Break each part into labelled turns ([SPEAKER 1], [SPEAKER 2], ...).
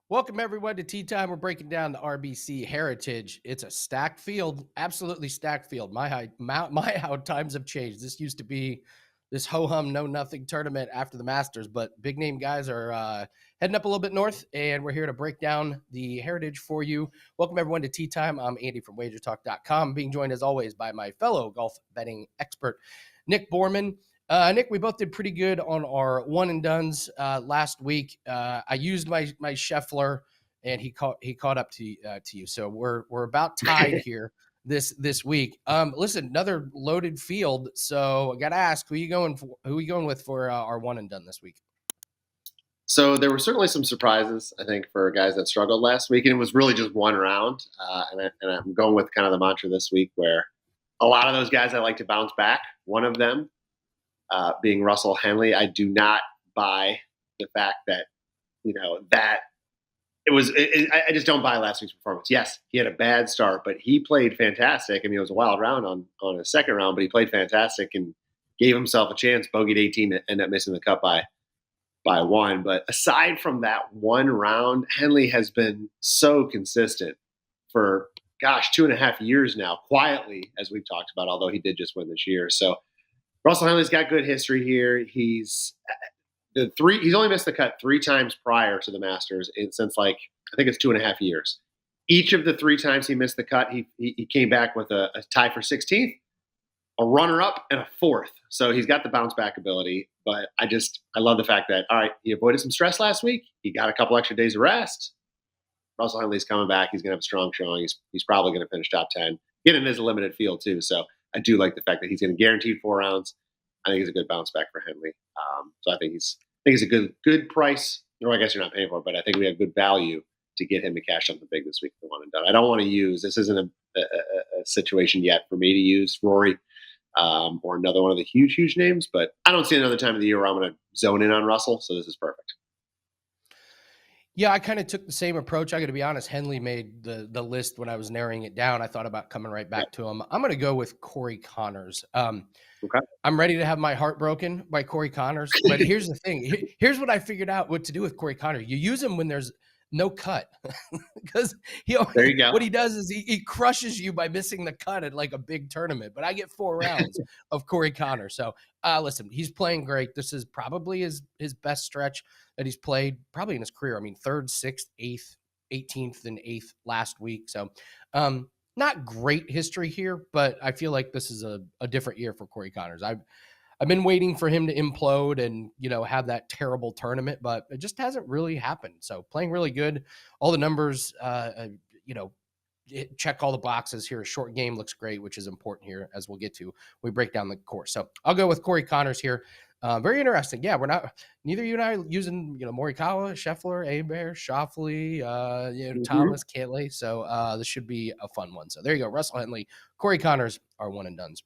[SPEAKER 1] Welcome everyone to Tea Time. We're breaking down the RBC Heritage. It's a stacked field, absolutely stacked field. How times have changed. This used to be this ho-hum, no-nothing tournament after the Masters, but big name guys are heading up a little bit north, and we're here to break down the Heritage for you. Welcome everyone to Tea Time. I'm Andy from WagerTalk.com, being joined as always by my fellow golf betting expert, Nick Borman. Nick, we both did pretty good on our one and dones last week. I used my Scheffler, and he caught up to you. So we're about tied here this week. Listen, another loaded field. So I got to ask, who are you going with for our one and done this week?
[SPEAKER 2] So there were certainly some surprises, I think, for guys that struggled last week, and it was really just one round. And I'm going with kind of the mantra this week, where a lot of those guys I like to bounce back. One of them being Russell Henley. I do not buy the fact that, that it was, I just don't buy last week's performance. Yes, he had a bad start, but he played fantastic. I mean, it was a wild round on his second round, but he played fantastic and gave himself a chance. Bogeyed 18 to end up missing the cut by one. But aside from that one round, Henley has been so consistent for, 2.5 years now, quietly, as we've talked about, although he did just win this year. So Russell Henley's got good history here. He's only missed the cut 3 times prior to the Masters since I think it's 2.5 years. Each of the 3 times he missed the cut, he came back with a tie for 16th, a runner-up, and a 4th. So he's got the bounce-back ability. But I love the fact that, all right, he avoided some stress last week. He got a couple extra days of rest. Russell Henley's coming back. He's going to have a strong showing. He's probably going to finish top 10. Get in his limited field, too. So I do like the fact that he's going to guarantee 4 rounds. I think it's a good bounce back for Henley. So I think he's a good price. Or I guess you're not paying for it, but I think we have good value to get him to cash something big this week if we want it done. I don't want to use, this isn't a situation yet for me to use Rory or another one of the huge names, but I don't see another time of the year where I'm going to zone in on Russell. So this is perfect.
[SPEAKER 1] Yeah, I kind of took the same approach. I got to be honest, Henley made the list when I was narrowing it down. I thought about coming right back to him. I'm going to go with Corey Connors.
[SPEAKER 2] Okay.
[SPEAKER 1] I'm ready to have my heart broken by Corey Connors. But here's the thing. Here's what I figured out what to do with Corey Connors. You use him when there's no cut because
[SPEAKER 2] there you go.
[SPEAKER 1] What he does is he crushes you by missing the cut at like a big tournament. But I get 4 rounds of Corey Connors. So listen, he's playing great. This is probably his best stretch that he's played probably in his career. I mean, 3rd, 6th, 8th, 18th, and 8th last week. So not great history here, but I feel like this is a different year for Corey Connors. I've been waiting for him to implode and, have that terrible tournament, but it just hasn't really happened. So playing really good. All the numbers, check all the boxes here. A short game looks great, which is important here as we'll get to. We break down the course. So I'll go with Corey Connors here. Very interesting. Yeah, neither you and I are using, Morikawa, Scheffler, Hebert, Schauffele, Thomas, Cantlay. So this should be a fun one. So there you go. Russell Henley, Corey Connors are one and dones.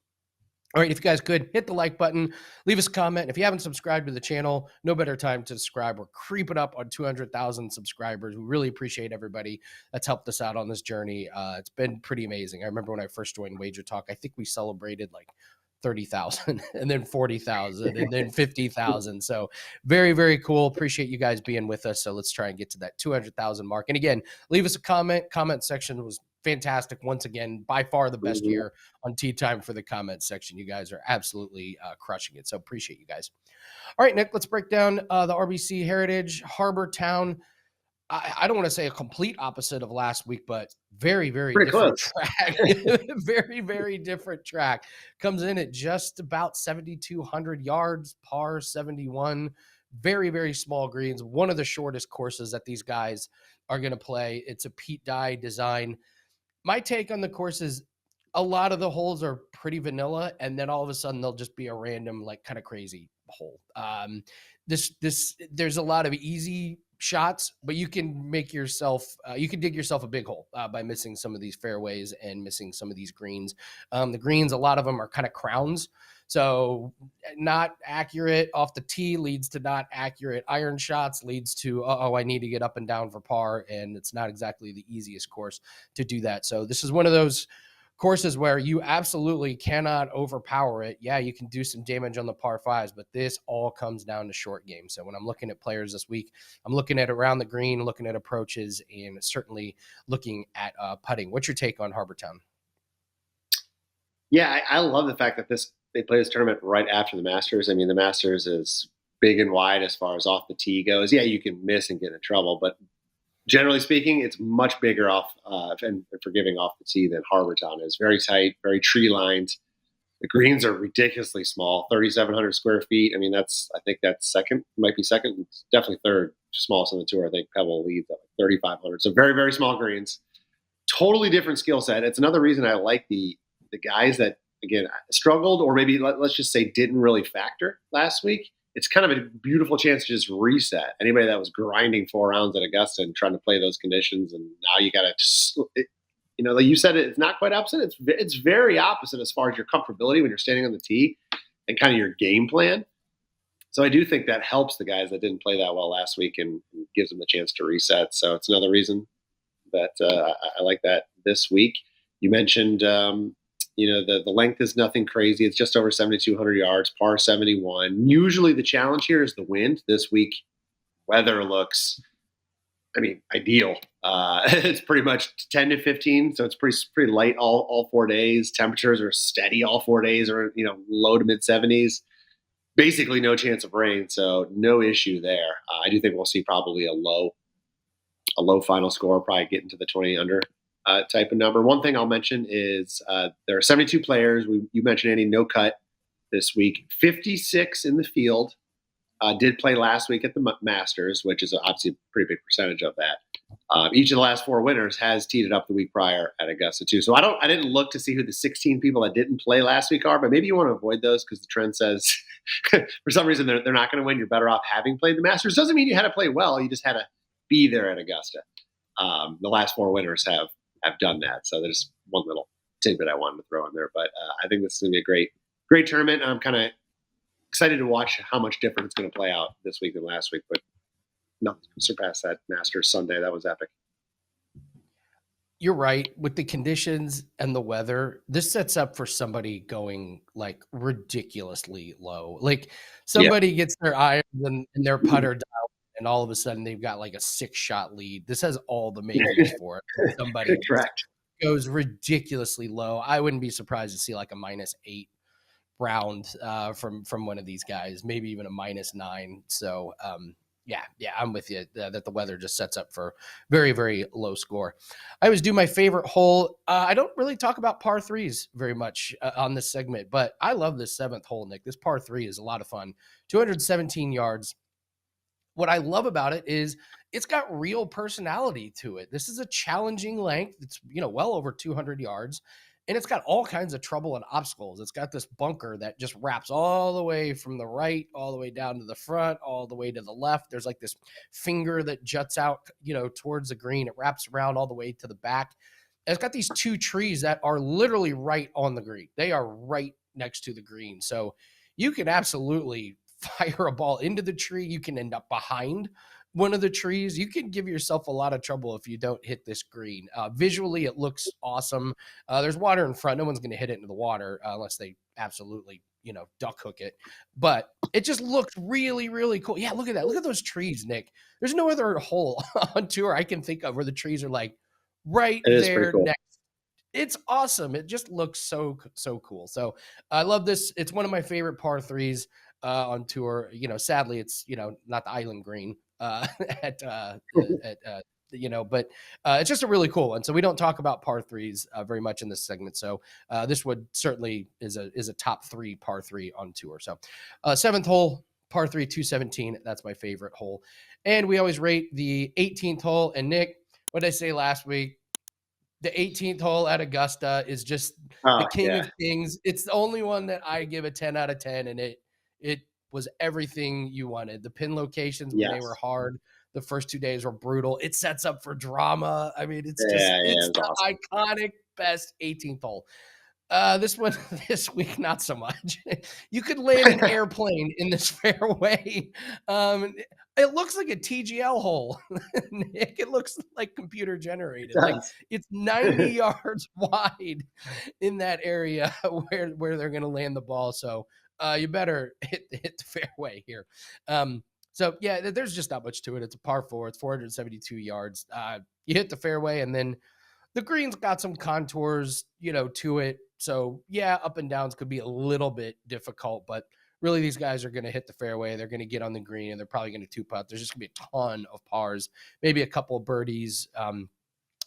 [SPEAKER 1] All right, if you guys could, hit the like button, leave us a comment. If you haven't subscribed to the channel, no better time to subscribe. We're creeping up on 200,000 subscribers. We really appreciate everybody that's helped us out on this journey. It's been pretty amazing. I remember when I first joined WagerTalk, I think we celebrated like 30,000 and then 40,000 and then 50,000. So very, very cool. Appreciate you guys being with us. So let's try and get to that 200,000 mark. And again, leave us a comment. Comment section was fantastic. Once again, by far the best year on Tea Time for the comment section. You guys are absolutely crushing it. So appreciate you guys. All right, Nick, let's break down the RBC Heritage Harbor Town. I don't want to say a complete opposite of last week, but very, very
[SPEAKER 2] pretty
[SPEAKER 1] different
[SPEAKER 2] close.
[SPEAKER 1] Track. Very, very different track. Comes in at just about 7,200 yards, par 71. Very, very small greens. One of the shortest courses that these guys are going to play. It's a Pete Dye design. My take on the course is a lot of the holes are pretty vanilla, and then all of a sudden they'll just be a random, like, kind of crazy hole. There's a lot of easy shots, but you can make yourself, you can dig yourself a big hole by missing some of these fairways and missing some of these greens. The greens, a lot of them are kind of crowns. So not accurate off the tee leads to not accurate iron shots, leads to, I need to get up and down for par. And it's not exactly the easiest course to do that. So this is one of those courses where you absolutely cannot overpower it. Yeah, you can do some damage on the par fives, but this all comes down to short game. So when I'm looking at players this week, I'm looking at around the green, looking at approaches, and certainly looking at putting. What's your take on Harbour Town?
[SPEAKER 2] Yeah, I love the fact that they play this tournament right after the Masters. I mean, the Masters is big and wide as far as off the tee goes. Yeah, you can miss and get in trouble, but generally speaking, it's much bigger off and forgiving off the tee than Harbour Town is. Very tight, very tree lined. The greens are ridiculously small, 3,700 square feet. I mean, I think that's second, might be second, it's definitely third smallest on the tour. I think Pebble leads at 3,500. So very, very small greens. Totally different skill set. It's another reason I like the guys that, again, struggled or maybe let's just say didn't really factor last week. It's kind of a beautiful chance to just reset. Anybody that was grinding 4 rounds at Augusta and trying to play those conditions, and now you got to, like you said, it's not quite opposite. It's very opposite as far as your comfortability when you're standing on the tee and kind of your game plan. So I do think that helps the guys that didn't play that well last week and gives them the chance to reset. So it's another reason that I like that this week. You mentioned, the length is nothing crazy. It's just over 7,200 yards, par 71. Usually the challenge here is the wind. This week, weather looks, ideal. It's pretty much 10 to 15, so it's pretty light all 4 days. Temperatures are steady all 4 days, or low to mid 70s. Basically, no chance of rain, so no issue there. I do think we'll see probably a low final score, probably getting to the 20 under type of number. One thing I'll mention is there are 72 players. You mentioned, Andy, no cut this week. 56 in the field did play last week at the Masters, which is obviously a pretty big percentage of that. Each of the last 4 winners has teed it up the week prior at Augusta too. So I didn't look to see who the 16 people that didn't play last week are, but maybe you want to avoid those because the trend says for some reason they're not going to win. You're better off having played the Masters. Doesn't mean you had to play well. You just had to be there at Augusta. The last 4 winners have done that. So there's one little tidbit I wanted to throw in there, but I think this is going to be a great tournament. I'm kind of excited to watch how much different it's going to play out this week than last week, but nothing surpassed that Masters Sunday. That was epic.
[SPEAKER 1] You're right. With the conditions and the weather, this sets up for somebody going like ridiculously low. Like somebody gets their irons and their putter dialed, and all of a sudden they've got like a 6-shot lead. This has all the makings for it. Somebody goes ridiculously low. I wouldn't be surprised to see like a -8 round from one of these guys, maybe even a -9. So yeah, I'm with you that the weather just sets up for very, very low score. I always do my favorite hole. I don't really talk about par threes very much on this segment, but I love this 7th hole, Nick. This par 3 is a lot of fun. 217 yards. What I love about it is it's got real personality to it. This is a challenging length. It's, well over 200 yards. And it's got all kinds of trouble and obstacles. It's got this bunker that just wraps all the way from the right, all the way down to the front, all the way to the left. There's like this finger that juts out, towards the green. It wraps around all the way to the back. And it's got these 2 trees that are literally right on the green. They are right next to the green. So you can absolutely fire a ball into the tree. You can end up behind one of the trees. You can give yourself a lot of trouble if you don't hit this green. Visually, it looks awesome. There's water in front. No one's going to hit it into the water unless they absolutely, duck hook it. But it just looks really, really cool. Yeah, look at that. Look at those trees, Nick. There's no other hole on tour I can think of where the trees are like right there
[SPEAKER 2] cool.
[SPEAKER 1] next. It's awesome. It just looks so cool. So I love this. It's one of my favorite par 3s on tour. Sadly, it's, not the island green. But it's just a really cool one. So we don't talk about par 3s very much in this segment. So this would certainly is a top 3 par 3 on tour. So 7th hole, par 3, 217. That's my favorite hole. And we always rate the 18th hole. And Nick, what did I say last week? The 18th hole at Augusta is just the king of kings. It's the only one that I give a 10 out of 10, and it was everything you wanted. The pin locations, when they were hard, the first 2 days were brutal. It sets up for drama. I mean, it's the awesome, iconic best 18th hole. This one this week, not so much. You could land an airplane in this fairway. It looks like a TGL hole, Nick. It looks like computer generated. Like it's 90 yards wide in that area where they're going to land the ball. So you better hit the fairway here. So yeah, there's just not much to it. It's a par 4. It's 472 yards. You hit the fairway, and then the green's got some contours, to it. So yeah, up and downs could be a little bit difficult, but really these guys are going to hit the fairway. They're going to get on the green, and they're probably going to two putt. There's just going to be a ton of pars, maybe a couple of birdies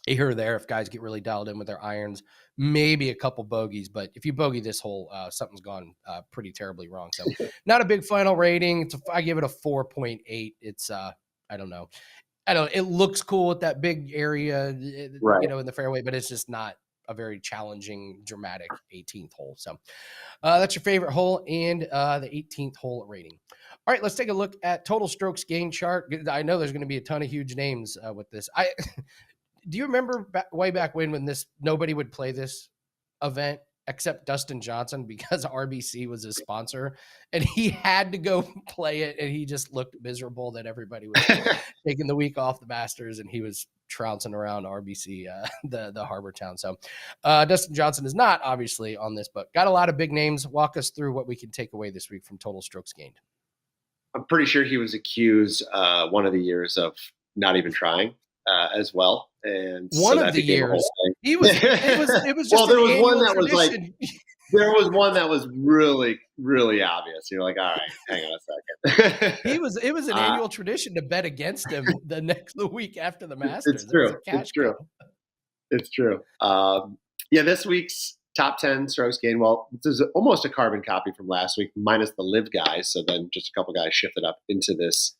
[SPEAKER 1] here or there if guys get really dialed in with their irons, maybe a couple bogeys. But if you bogey this hole, something's gone pretty terribly wrong. So not a big final rating. I give it a 4.8. It's I don't know. It looks cool at that big area,
[SPEAKER 2] right,
[SPEAKER 1] in the fairway, but it's just not a very challenging, dramatic 18th hole. So that's your favorite hole and the 18th hole rating. All right, let's take a look at total strokes gained chart. I know there's going to be a ton of huge names with this. Do you remember way back when nobody would play this event except Dustin Johnson because RBC was his sponsor, and he had to go play it, and he just looked miserable that everybody was taking the week off the Masters, and he was trouncing around RBC, the harbor town. So Dustin Johnson is not obviously on this, but got a lot of big names. Walk us through what we can take away this week from total strokes gained.
[SPEAKER 2] I'm pretty sure he was accused one of the years of not even trying as well. And
[SPEAKER 1] one of the years he was, it was just
[SPEAKER 2] well, there was one that
[SPEAKER 1] tradition.
[SPEAKER 2] was like, there was one that was really, really obvious. You're like, all right, hang on a second.
[SPEAKER 1] It was an annual tradition to bet against him the week after the Masters.
[SPEAKER 2] It's true. It's true. Yeah, this week's top 10 strokes gained. Well, this is almost a carbon copy from last week, minus the live guys. So then just a couple guys shifted up into this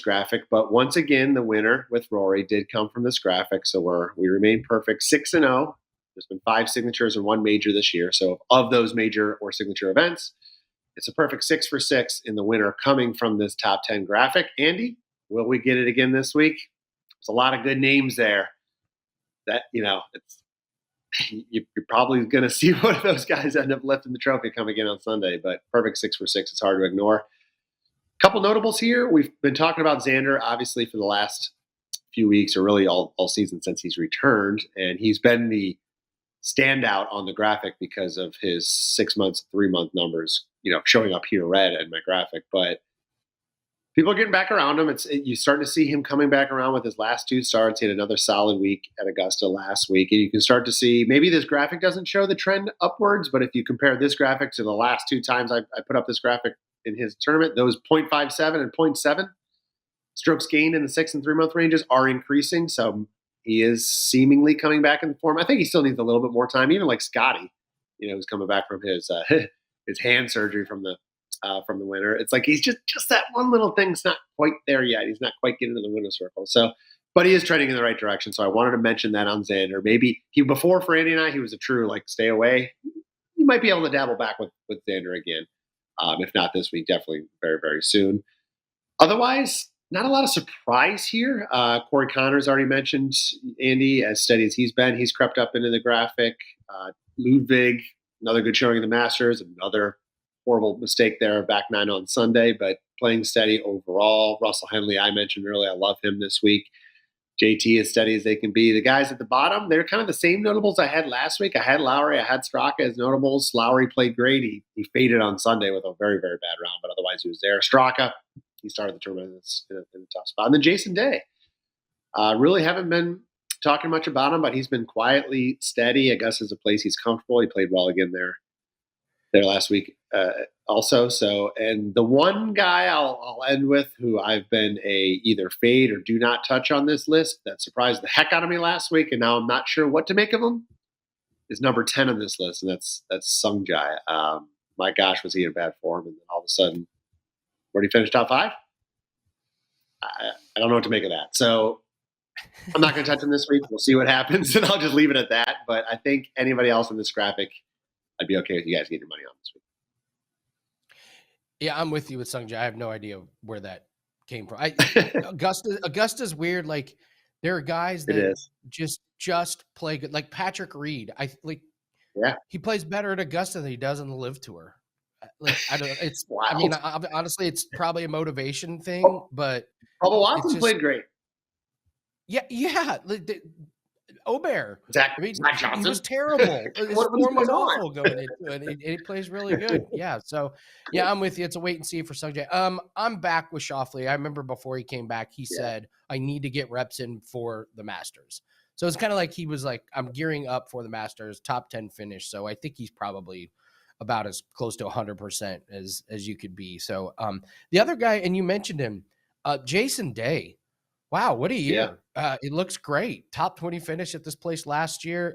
[SPEAKER 2] graphic. But once again, the winner with Rory did come from this graphic. So we remain perfect, 6-0. There's been 5 signatures and 1 major this year. So of those major or signature events, it's a perfect 6 for 6 in the winner coming from this top 10 graphic. Andy, will we get it again this week? There's a lot of good names there that, you're probably going to see one of those guys end up lifting the trophy come again on Sunday, but perfect 6 for 6. It's hard to ignore. Couple notables here. We've been talking about Xander, obviously, for the last few weeks, or really all season since he's returned. And he's been the standout on the graphic because of his 6 months, 3-month numbers, showing up here red in my graphic. But people are getting back around him. You start to see him coming back around with his last 2 starts. He had another solid week at Augusta last week. And you can start to see, maybe this graphic doesn't show the trend upwards, but if you compare this graphic to the last 2 times I put up this graphic in his tournament, those 0.57 and 0.7 strokes gained in the 6 and 3 month ranges are increasing. So he is seemingly coming back in the form. I think he still needs a little bit more time, even like Scottie, who's coming back from his hand surgery from the winter. It's like he's just that one little thing's not quite there yet. He's not quite getting to the winner's circle. So, but he is trending in the right direction. So I wanted to mention that on Xander. Maybe before for Andy and I, he was a true stay away. You might be able to dabble back with Xander again. If not this week, definitely very, very soon. Otherwise, not a lot of surprise here. Corey Connors already mentioned Andy, as steady as he's been. He's crept up into the graphic. Ludwig, another good showing in the Masters. Another horrible mistake there, back 9 on Sunday, but playing steady overall. Russell Henley, I mentioned earlier, I love him this week. JT as steady as they can be. The guys at the bottom, they're kind of the same notables I had last week. I had Lowry, I had Straka as notables. Lowry played great. He faded on Sunday with a very, very bad round, but otherwise he was there. Straka, he started the tournament in a tough spot. And then Jason Day. Really haven't been talking much about him, but he's been quietly steady. Augusta's a place he's comfortable. He played well again there last week also. So, and the one guy I'll end with, who I've been either fade or do not touch on this list, that surprised the heck out of me last week, and now I'm not sure what to make of him, is number 10 on this list, and that's Sung Jae. My gosh, was he in bad form, and then all of a sudden, where did he finish top 5? I don't know what to make of that. So I'm not going to touch him this week. We'll see what happens, and I'll just leave it at that. But I think anybody else in this graphic, I'd be okay with you guys getting your money on this week.
[SPEAKER 1] Yeah, I'm with you with Sung Jae. I have no idea where that came from. Augusta's weird. Like, there are guys that just play good. Like Patrick Reed. He plays better at Augusta than he does on the Live Tour. Like, I don't. It's.
[SPEAKER 2] Wow.
[SPEAKER 1] I mean, honestly, it's probably a motivation thing, but
[SPEAKER 2] Bubba
[SPEAKER 1] it's
[SPEAKER 2] Watson
[SPEAKER 1] just.
[SPEAKER 2] played great.
[SPEAKER 1] Yeah. Aubert.
[SPEAKER 2] Zach
[SPEAKER 1] I mean, he was
[SPEAKER 2] Johnson.
[SPEAKER 1] terrible. His
[SPEAKER 2] What is
[SPEAKER 1] form was
[SPEAKER 2] going on?
[SPEAKER 1] awful going into it. And he plays really good. Yeah. So, yeah, I'm with you. It's a wait and see for Sungjae. I'm back with Schauffele. I remember before he came back, he said, I need to get reps in for the Masters. So it's kind of like he was like, I'm gearing up for the Masters, top 10 finish. So I think he's probably about as close to 100% as you could be. So the other guy, and you mentioned him, Jason Day. Wow, what a year. It looks great. Top 20 finish at this place last year.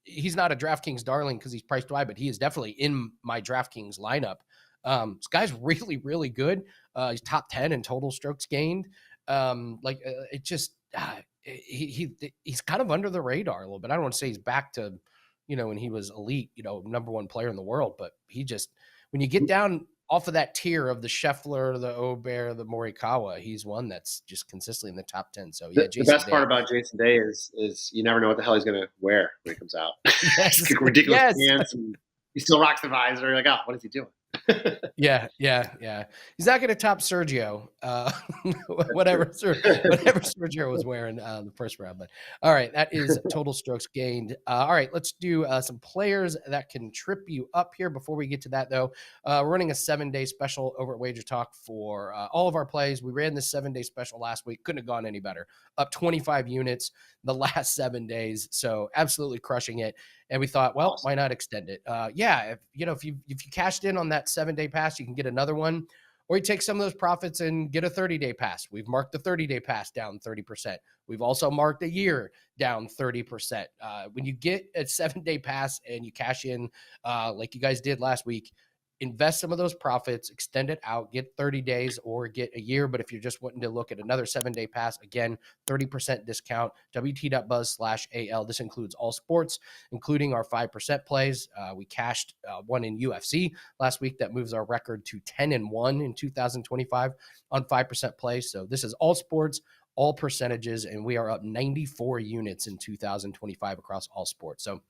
[SPEAKER 1] He's not a DraftKings darling because he's priced high, but he is definitely in my DraftKings lineup. This guy's really, really good. He's top 10 in total strokes gained. It just he's kind of under the radar a little bit. I don't want to say he's back to, when he was elite, number one player in the world, but he just, when you get down off of that tier of the Scheffler, the Aubert, the Morikawa, he's one that's just consistently in the top 10. So yeah,
[SPEAKER 2] the best part about Jason Day is you never know what the hell he's going to wear when he comes out.
[SPEAKER 1] Yes.
[SPEAKER 2] Ridiculous pants, and he still rocks the visor. You're like, oh, what is he doing?
[SPEAKER 1] Yeah. He's not going to top Sergio, whatever Sergio was wearing the first round. But all right, that is total strokes gained. All right, let's do some players that can trip you up here. Before we get to that, though, we're running a 7-day special over at WagerTalk for all of our plays. We ran this 7-day special last week. Couldn't have gone any better. Up 25 units the last 7 days. So absolutely crushing it. And we thought, well, why not extend it? If you cashed in on that 7-day pass, you can get another one, or you take some of those profits and get a 30-day pass. We've marked the 30-day pass down 30%. We've also marked a year down 30%. When you get a 7-day pass and you cash in, like you guys did last week, invest some of those profits, extend it out, get 30 days or get a year. But if you're just wanting to look at another 7-day pass, again, 30% discount, WT.buzz/AL. This includes all sports, including our 5% plays. We cashed one in UFC last week that moves our record to 10-1 in 2025 on 5% plays. So this is all sports, all percentages, and we are up 94 units in 2025 across all sports. So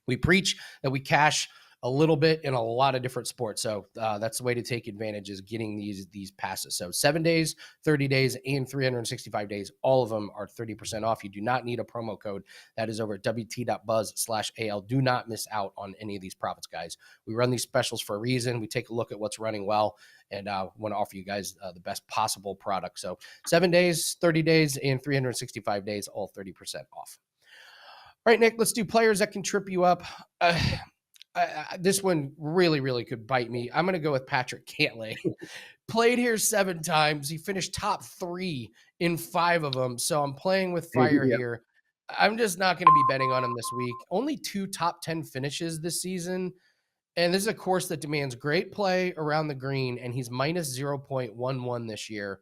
[SPEAKER 1] we preach that we cash a little bit in a lot of different sports. So that's the way to take advantage, is getting these passes. So 7 days, 30 days, and 365 days. All of them are 30% off. You do not need a promo code. That is over at WT.buzz/AL. Do not miss out on any of these profits, guys. We run these specials for a reason. We take a look at what's running well, and want to offer you guys the best possible product. So 7 days, 30 days, and 365 days, all 30% off. All right, Nick, let's do players that can trip you up. This one really, really could bite me. I'm going to go with Patrick Cantlay. Played here 7 times. He finished top 3 in 5 of them. So I'm playing with fire here. I'm just not going to be betting on him this week. Only 2 top 10 finishes this season. And this is a course that demands great play around the green. And he's minus 0.11 this year.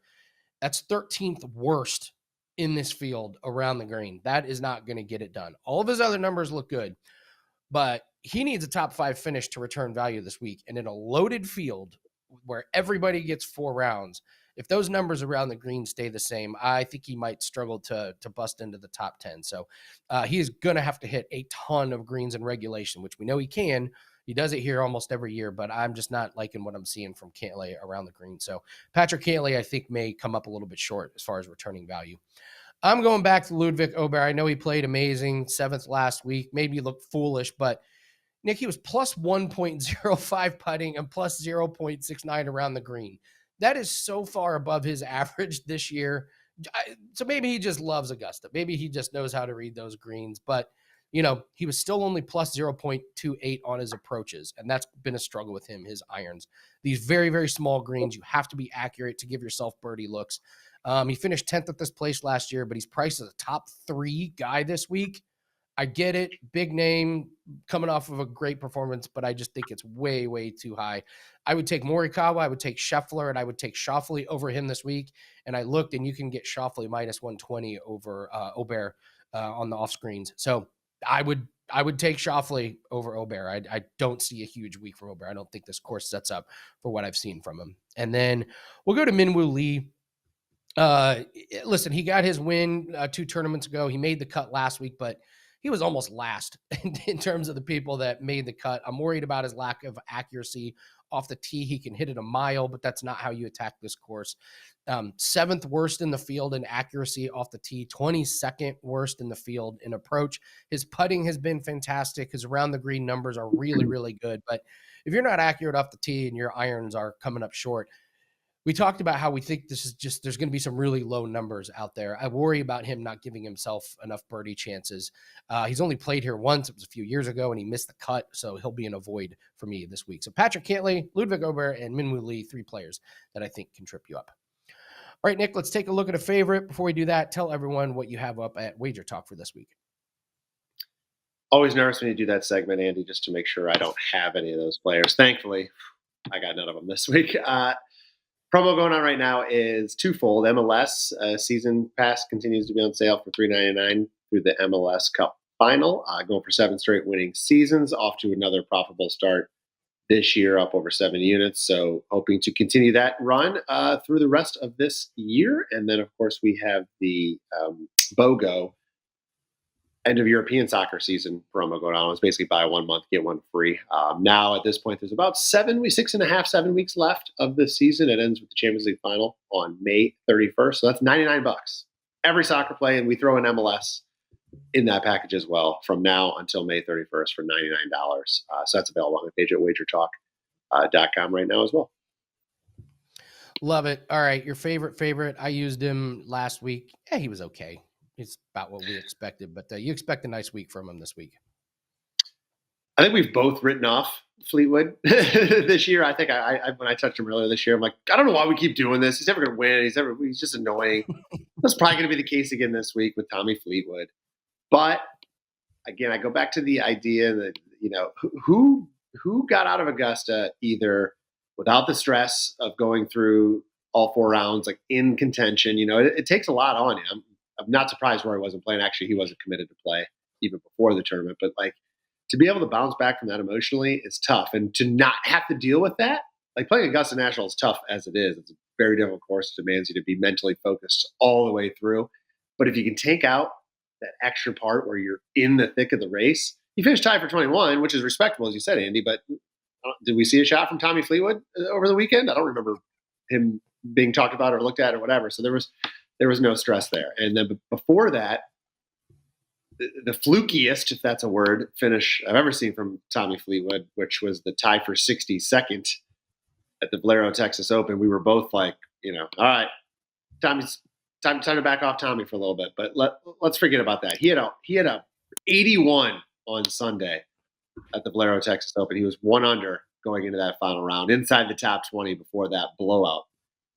[SPEAKER 1] That's 13th worst in this field around the green. That is not going to get it done. All of his other numbers look good, but he needs a top 5 finish to return value this week. And in a loaded field where everybody gets 4 rounds, if those numbers around the green stay the same, I think he might struggle to bust into the top 10. So he is going to have to hit a ton of greens in regulation, which we know he can. He does it here almost every year, but I'm just not liking what I'm seeing from Cantlay around the green. So Patrick Cantlay, I think, may come up a little bit short as far as returning value. I'm going back to Ludwig Aubert. I know he played amazing, 7th last week. Maybe he looked foolish, but Nick, he was plus 1.05 putting and plus 0.69 around the green. That is so far above his average this year. So maybe he just loves Augusta. Maybe he just knows how to read those greens. But, he was still only plus 0.28 on his approaches. And that's been a struggle with him, his irons. These very, very small greens, you have to be accurate to give yourself birdie looks. He finished 10th at this place last year, but he's priced as a top 3 guy this week. I get it. Big name coming off of a great performance, but I just think it's way, way too high. I would take Morikawa, I would take Scheffler, and I would take Schauffele over him this week. And I looked, and you can get Schauffele minus 120 over Aubert on the off screens. So I would take Schauffele over Aubert. I don't see a huge week from Aubert. I don't think this course sets up for what I've seen from him. And then we'll go to Minwoo Lee. Listen, he got his win 2 tournaments ago. He made the cut last week, but he was almost last in terms of the people that made the cut. I'm worried about his lack of accuracy off the tee. He can hit it a mile, but that's not how you attack this course. 7th worst in the field in accuracy off the tee, 22nd worst in the field in approach. His putting has been fantastic. His around the green numbers are really, really good. But if you're not accurate off the tee and your irons are coming up short, we talked about how we think this is just, there's going to be some really low numbers out there. I worry about him not giving himself enough birdie chances. He's only played here once. It was a few years ago, and he missed the cut, so he'll be in a void for me this week. So Patrick Cantlay, Ludwig Aubert, and Minwoo Lee, 3 players that I think can trip you up. All right, Nick, let's take a look at a favorite. Before we do that, tell everyone what you have up at WagerTalk for this week.
[SPEAKER 2] Always nervous when you do that segment, Andy, just to make sure I don't have any of those players. Thankfully, I got none of them this week. Promo going on right now is twofold. MLS season pass continues to be on sale for $3.99 through the MLS Cup Final. Going for 7 straight winning seasons, off to another profitable start this year, up over 7 units. So hoping to continue that run through the rest of this year. And then, of course, we have the BOGO end of European soccer season promo going on. It's basically buy 1 month, get 1 free. Now at this point, there's about 7 weeks left of the season. It ends with the Champions League final on May 31st. So that's $99 every soccer play. And we throw an MLS in that package as well from now until May 31st for $99. So that's available on the page at WagerTalk.com right now as well.
[SPEAKER 1] Love it. All right. Your favorite. I used him last week. Yeah, he was okay. It's about what we expected, but you expect a nice week from him this week.
[SPEAKER 2] I think we've both written off Fleetwood this year. I think I when I touched him earlier this year, I'm like, I don't know why we keep doing this. He's never going to win. He's just annoying. That's probably going to be the case again this week with Tommy Fleetwood. But again, I go back to the idea that, you know, who got out of Augusta either without the stress of going through all 4 rounds, like in contention. You know, it takes a lot on you. I'm not surprised Rory wasn't playing. Actually, he wasn't committed to play even before the tournament. But like, to be able to bounce back from that emotionally is tough. And to not have to deal with that, like playing Augusta National is tough as it is. It's a very difficult course. It demands you to be mentally focused all the way through. But if you can take out that extra part where you're in the thick of the race, you finished tied for 21, which is respectable, as you said, Andy. But did we see a shot from Tommy Fleetwood over the weekend? I don't remember him being talked about or looked at or whatever. So there was no stress there. And then before that, the flukiest, if that's a word, finish I've ever seen from Tommy Fleetwood, which was the tie for 62nd at the Valero Texas Open. We were both like, you know, all right, time to back off Tommy for a little bit. But let's forget about that. He had a 81 on Sunday at the Valero Texas Open. He was 1 under going into that final round, inside the top 20 before that blowout.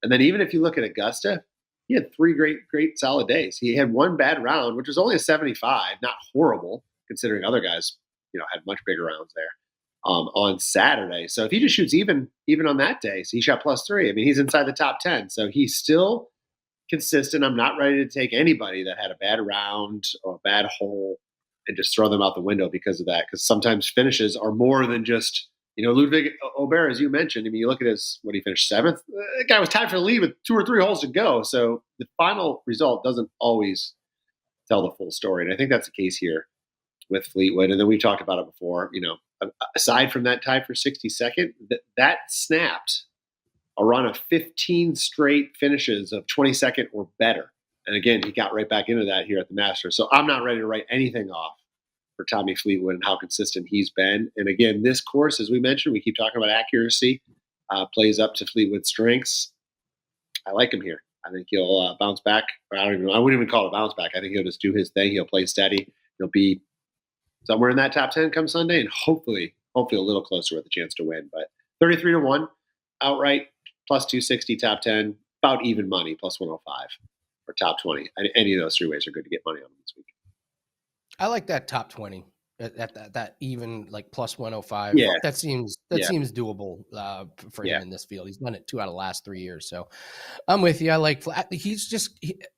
[SPEAKER 2] And then even if you look at Augusta, he had 3 great solid days. He had 1 bad round, which was only a 75, not horrible considering other guys, you know, had much bigger rounds there on Saturday. So if he just shoots even on that day, so he shot +3. I mean, he's inside the top 10. So he's still consistent. I'm not ready to take anybody that had a bad round or a bad hole and just throw them out the window because of that. Because sometimes finishes are more than just, you know, Ludwig Aubert, as you mentioned. I mean, you look at he finished 7th. The guy was tied for the lead with 2 or 3 holes to go. So the final result doesn't always tell the full story. And I think that's the case here with Fleetwood. And then we've talked about it before. You know, aside from that tie for 62nd, that snapped a run of 15 straight finishes of 22nd or better. And again, he got right back into that here at the Masters. So I'm not ready to write anything off for Tommy Fleetwood and how consistent he's been. And again, this course, as we mentioned, we keep talking about accuracy, plays up to Fleetwood's strengths. I like him here. I think he'll bounce back. I wouldn't even call it a bounce back. I think he'll just do his thing. He'll play steady. He'll be somewhere in that top 10 come Sunday, and hopefully a little closer with a chance to win. But 33-1 outright, +260 top 10, about even money, +105 for top 20. Any of those 3 ways are good to get money on this week.
[SPEAKER 1] I like that top 20 at that even like +105.
[SPEAKER 2] Yeah.
[SPEAKER 1] That seems doable for him in this field. He's done it 2 out of the last 3 years. So I'm with you. I like,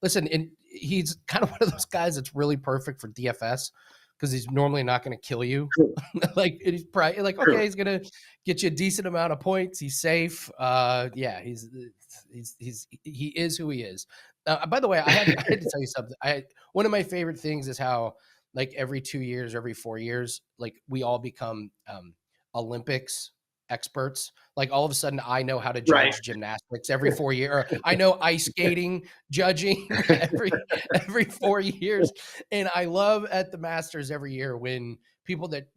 [SPEAKER 1] listen, and he's kind of one of those guys that's really perfect for DFS because he's normally not going to kill you. Like he's probably like, okay, he's going to get you a decent amount of points. He's safe. He is who he is. By the way, I had to tell you something. One of my favorite things is how, like, every 2 years, every 4 years, like, we all become Olympics experts. Like all of a sudden I know how to
[SPEAKER 2] Right.
[SPEAKER 1] judge gymnastics every 4 years, or I know ice skating judging every 4 years. And I love at the Masters every year when people that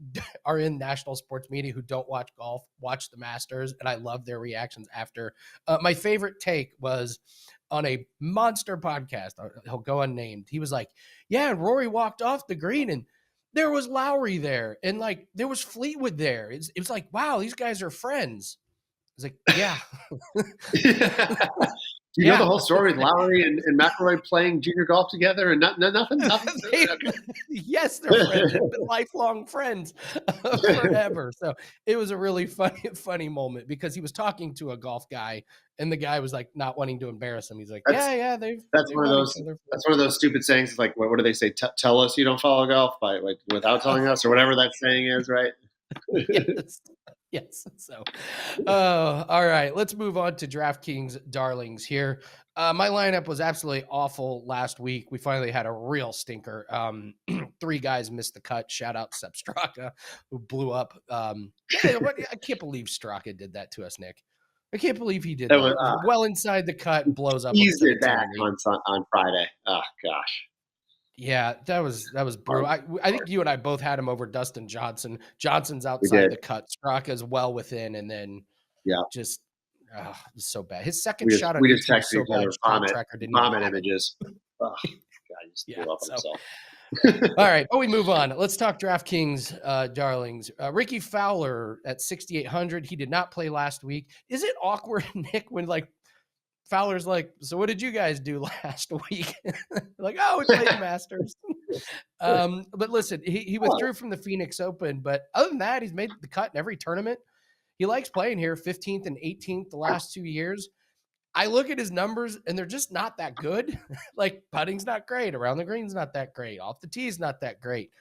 [SPEAKER 1] are in national sports media who don't watch golf watch the Masters, and I love their reactions after. My favorite take was on a monster podcast. He'll go unnamed. He was like, yeah, and Rory walked off the green and there was Lowry there, and like there was Fleetwood there. It was like, wow, these guys are friends. It's like, yeah.
[SPEAKER 2] Do you know the whole story with Lowry and McIlroy playing junior golf together and nothing?
[SPEAKER 1] Yes, they're friends. They've been lifelong friends forever. So it was a really funny moment because he was talking to a golf guy, and the guy was like not wanting to embarrass him. He's like,
[SPEAKER 2] That's one of those stupid sayings. It's like, what do they say? Tell us you don't follow golf without telling us, or whatever that saying is, right?
[SPEAKER 1] Yes. So, all right, let's move on to DraftKings Darlings here. My lineup was absolutely awful last week. We finally had a real stinker. 3 guys missed the cut. Shout out Sepp Straka, who blew up. I can't believe Straka did that to us, Nick. I can't believe he did that. Well inside the cut, blows up.
[SPEAKER 2] He did that on Friday. Oh gosh.
[SPEAKER 1] Yeah, that was brutal. I think you and I both had him over Dustin Johnson. Johnson's outside the cut. Straka's well within, and then just it's so bad. His second shot on
[SPEAKER 2] we just
[SPEAKER 1] YouTube
[SPEAKER 2] texted each other vomit images. Oh, God, he just blew up himself.
[SPEAKER 1] All right, we move on. Let's talk DraftKings Darlings. Ricky Fowler at 6,800. He did not play last week. Is it awkward, Nick, when like Fowler's like, so what did you guys do last week? Like, oh, we played the Masters. But listen, he withdrew from the Phoenix Open, but other than that, he's made the cut in every tournament. He likes playing here, 15th and 18th the last 2 years. I look at his numbers, and they're just not that good. Like, putting's not great. Around the green's not that great. Off the tee's not that great.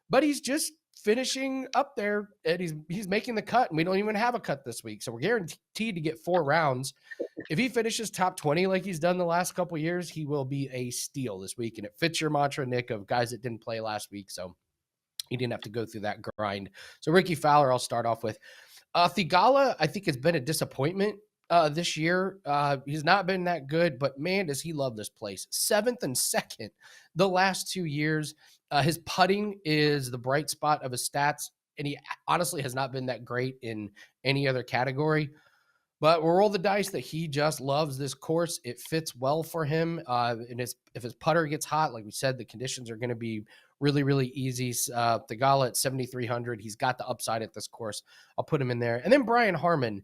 [SPEAKER 1] But he's just finishing up there, and he's making the cut, and we don't even have a cut this week. So we're guaranteed to get 4 rounds. If he finishes top 20 like he's done the last couple of years, he will be a steal this week. And it fits your mantra, Nick, of guys that didn't play last week. So he didn't have to go through that grind. So Ricky Fowler, I'll start off with. Thigala, I think, has been a disappointment this year. He's not been that good, but man, does he love this place. 7th and 2nd the last 2 years. His putting is the bright spot of his stats, and he honestly has not been that great in any other category. But we'll roll the dice that he just loves this course. It fits well for him. And if his putter gets hot, like we said, the conditions are going to be really, really easy. Thigala at 7,300. He's got the upside at this course. I'll put him in there. And then Brian Harman,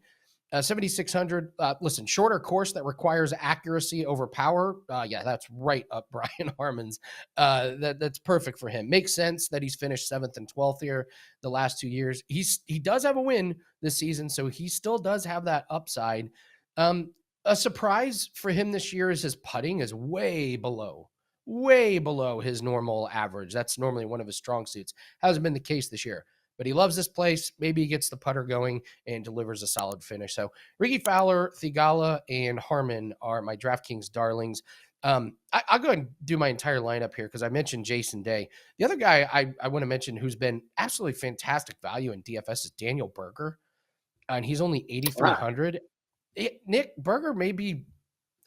[SPEAKER 1] 7,600. Listen, shorter course that requires accuracy over power. Yeah, that's right up Brian Harman's. That's perfect for him. Makes sense that he's finished 7th and 12th here the last 2 years. He does have a win this season, so he still does have that upside. A surprise for him this year is his putting is way below his normal average. That's normally one of his strong suits. Hasn't been the case this year. But he loves this place. Maybe he gets the putter going and delivers a solid finish. So Ricky Fowler, Thigala, and Harman are my DraftKings darlings. I'll go ahead and do my entire lineup here because I mentioned Jason Day. The other guy I want to mention who's been absolutely fantastic value in DFS is Daniel Berger. And he's only 8,300. Nick Berger may be,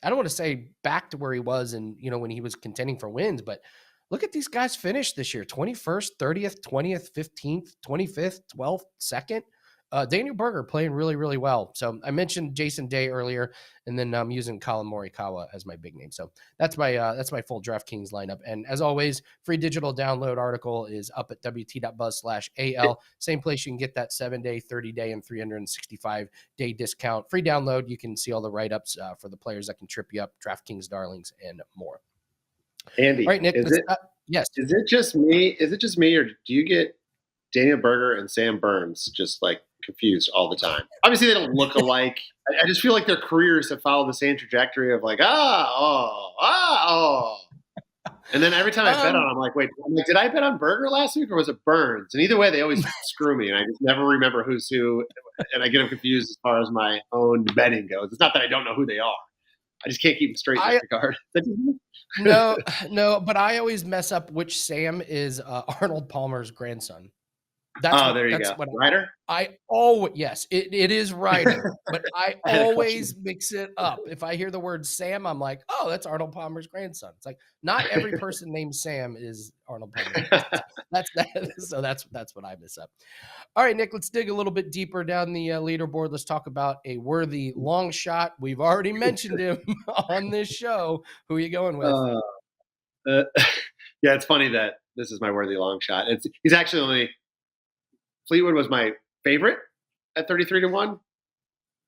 [SPEAKER 1] I don't want to say back to where he was when he was contending for wins, but look at these guys finish this year: 21st, 30th, 20th, 15th, 25th, 12th, 2nd. Daniel Berger playing really, really well. So I mentioned Jason Day earlier, and then I'm using Colin Morikawa as my big name. So that's my full DraftKings lineup. And as always, free digital download article is up at wt.buzz/AL. Same place you can get that 7-day, 30-day, and 365-day discount. Free download. You can see all the write-ups for the players that can trip you up, DraftKings Darlings, and more.
[SPEAKER 2] Andy,
[SPEAKER 1] right, Nick, yes.
[SPEAKER 2] Is it just me, or do you get Daniel Berger and Sam Burns just like confused all the time? Obviously, they don't look alike. I just feel like their careers have followed the same trajectory of like, and then every time I bet on, I'm like, wait, did I bet on Berger last week or was it Burns? And either way, they always screw me, and I just never remember who's who, and I get them confused as far as my own betting goes. It's not that I don't know who they are. I just can't keep them straight in that regard.
[SPEAKER 1] No, but I always mess up which Sam is Arnold Palmer's grandson.
[SPEAKER 2] There you
[SPEAKER 1] that's
[SPEAKER 2] go.
[SPEAKER 1] what
[SPEAKER 2] Ryder?
[SPEAKER 1] I always, yes, it is Ryder, but I
[SPEAKER 2] I had a
[SPEAKER 1] always
[SPEAKER 2] question.
[SPEAKER 1] mix it up. If I hear the word Sam, I'm like, oh, that's Arnold Palmer's grandson. It's like not every person named Sam is Arnold Palmer's grandson. That's that. So that's what I miss up. All right, Nick, let's dig a little bit deeper down the leaderboard. Let's talk about a worthy long shot. We've already mentioned him on this show. Who are you going with?
[SPEAKER 2] Uh, uh, yeah, it's funny that this is my worthy long shot. He's actually only Fleetwood was my favorite at 33-1.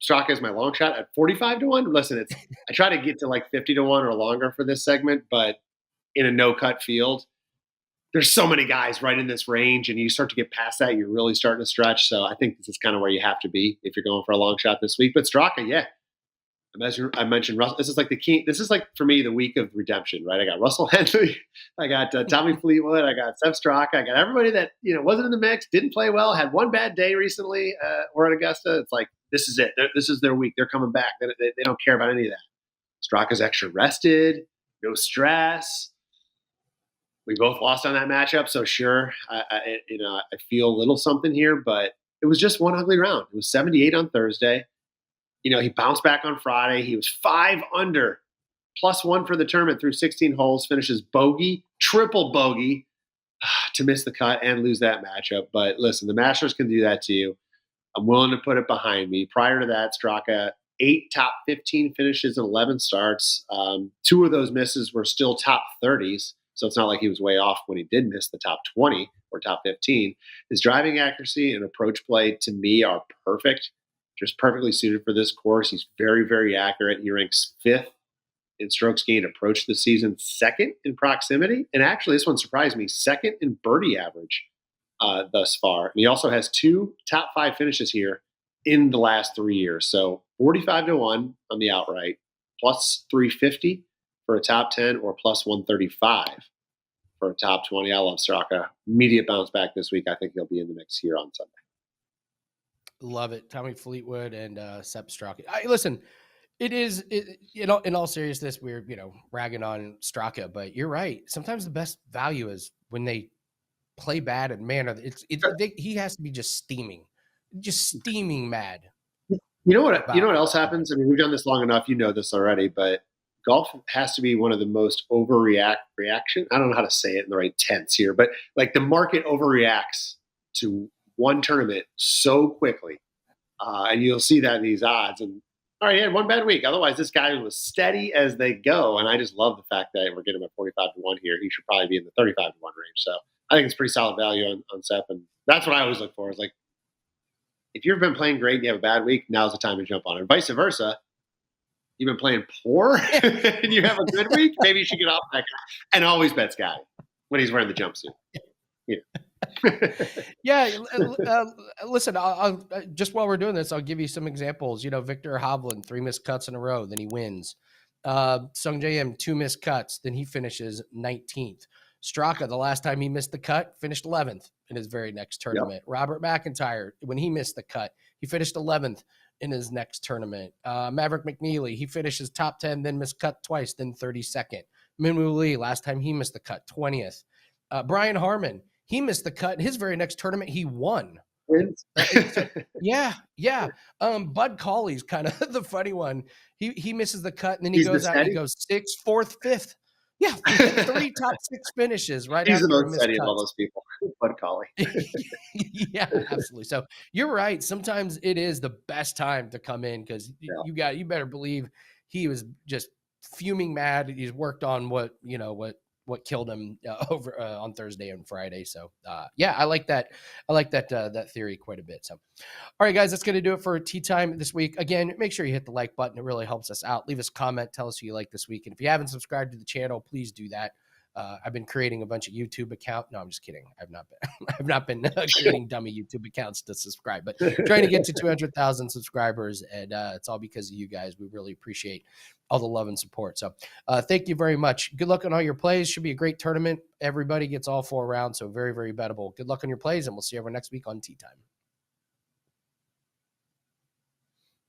[SPEAKER 2] Straka is my long shot at 45-1. Listen, I try to get to like 50-1 or longer for this segment, but in a no cut field, there's so many guys right in this range, and you start to get past that, you're really starting to stretch. So I think this is kind of where you have to be if you're going for a long shot this week. But Straka, yeah, I mentioned Russell. This is like the key. This is like for me the week of redemption, right? I got Russell Henley, I got Tommy Fleetwood, I got Seth Straka, I got everybody that wasn't in the mix, didn't play well, had one bad day recently. Or at Augusta, it's like this is it. This is their week. They're coming back. They don't care about any of that. Straka's extra rested, no stress. We both lost on that matchup, so sure, I feel a little something here, but it was just one ugly round. It was 78 on Thursday. He bounced back on Friday. He was 5 under, +1 for the tournament through 16 holes, finishes bogey, triple bogey to miss the cut and lose that matchup. But listen, the Masters can do that to you. I'm willing to put it behind me. Prior to that, Straka, 8 top 15 finishes and 11 starts. 2 of those misses were still top 30s. So it's not like he was way off when he did miss the top 20 or top 15. His driving accuracy and approach play, to me, are perfect. Just perfectly suited for this course. He's very, very accurate. He ranks 5th in strokes gained approach this season, 2nd in proximity. And actually, this one surprised me, 2nd in birdie average thus far. And he also has 2 top 5 finishes here in the last 3 years. So 45-1 on the outright, +350 for a top 10, or +135 for a top 20. I love Straka. Immediate bounce back this week. I think he'll be in the mix here on Sunday.
[SPEAKER 1] Love it. Tommy Fleetwood and Sepp Straka. Listen, in all seriousness, we're, ragging on Straka, but you're right. Sometimes the best value is when they play bad, and man, he has to be just steaming mad.
[SPEAKER 2] You know what else happens? I mean, we've done this long enough. You know this already, but golf has to be one of the most reaction. I don't know how to say it in the right tense here, but like the market overreacts to one tournament so quickly. And you'll see that in these odds. And all right, he had one bad week. Otherwise, this guy was steady as they go. And I just love the fact that we're getting him at 45-1 here. He should probably be in the 35-1 range. So I think it's pretty solid value on Sepp. And that's what I always look for, is like, if you've been playing great and you have a bad week, now's the time to jump on it. Vice versa. You've been playing poor and you have a good week, maybe you should get off that guy. And always bet Scottie when he's wearing the jumpsuit.
[SPEAKER 1] Yeah. Listen, I'll just while we're doing this, I'll give you some examples. Victor Hovland, 3 missed cuts in a row, then he wins. Sung J M, 2 missed cuts, then he finishes 19th. Straka, the last time he missed the cut, finished 11th in his very next tournament. Yep. Robert McIntyre, when he missed the cut, he finished 11th in his next tournament. Maverick McNeely, he finishes top 10, then missed cut twice, then 32nd. Minwoo Lee, last time he missed the cut, 20th. Brian Harmon, he missed the cut. In his very next tournament, he won. Yeah. Bud Cauley's kind of the funny one. He misses the cut, and then he goes out and he goes 6th, 4th, 5th. Yeah, 3 top 6 finishes right
[SPEAKER 2] He's
[SPEAKER 1] after
[SPEAKER 2] the most steady of all those people. Bud Cauley.
[SPEAKER 1] Yeah, absolutely. So you're right. Sometimes it is the best time to come in, because you better believe he was just fuming mad. He's worked on what killed him over on Thursday and Friday. So I like that. I like that theory quite a bit. So, all right, guys, that's going to do it for Tea Time this week. Again, make sure you hit the like button. It really helps us out. Leave us a comment. Tell us who you like this week. And if you haven't subscribed to the channel, please do that. I've been creating a bunch of YouTube accounts. No, I'm just kidding. I've not been creating dummy YouTube accounts to subscribe, but trying to get to 200,000 subscribers. And it's all because of you guys. We really appreciate all the love and support. So thank you very much. Good luck on all your plays. Should be a great tournament. Everybody gets all 4 rounds. So very, very bettable. Good luck on your plays, and we'll see you over next week on Tea Time.